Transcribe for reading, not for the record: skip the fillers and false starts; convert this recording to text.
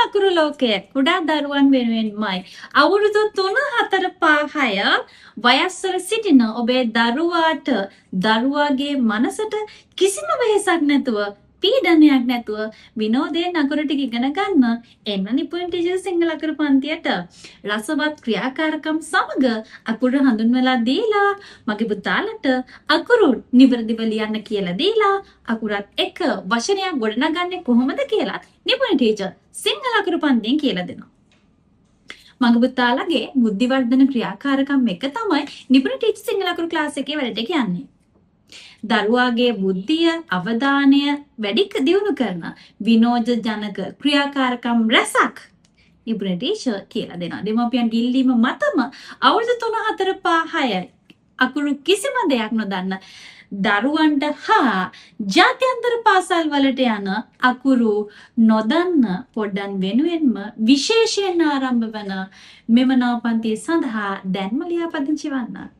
අකුරු ලෝකය කුඩා දරුවන් වෙනුවෙන්මයි. අවුරුදු 3, 4, 5, 6 වයස්වල සිටින ඔබේ දරුවාට දරුවාගේ මනසට කිසිම වෙහෙසක් නැතුව පීඩනයක් නැතුව විනෝදයෙන් අකුරු ටික ඉගෙන ගන්න එන්න නිපුණ ටීචර් සිංහල අකුරු පන්තියට. රසවත් ක්‍රියාකාරකම් සමග අකුරු හඳුන්වලා දීලා මගේ පුතාලට අකුරු නිවැරදිව ලියන්න කියලා දීලා අකුරත් එක වචනයක් ගොඩනගන්නේ කොහොමද කියලා නිපුණ ටීචර් සිංහල අකුරු පන්තියෙන් කියලා දෙනවා. මගේ පුතාලගේ බුද්ධි වර්ධන ක්‍රියාකාරකම් එක තමයි නිපුණ ටීචර් සිංහල අකුරු ක්ලාස් එකේ වැඩට කියන්නේ. දරුවාගේ බුද්ධිය අවධානය වැඩි දියුණු කරන විනෝද ජනක ක්‍රියාකාරකම් රැසක් නිපුණ ටීචර් කියලා දෙනවා. දෙමාපියන් ගිල්ලීම මතම අවුරුදු 3, 4, 5, 6 අකුරු කිසිම දෙයක් නොදන්න දරුවන්ට හා ජාත්‍යන්තර පාසල් වලට යන අකුරු නොදන්න පොඩ්ඩන් වෙනුවෙන්ම විශේෂයෙන් ආරම්භ වන මෙම නවපන්තිය සඳහා දැන්ම ලියාපදිංචි වන්න.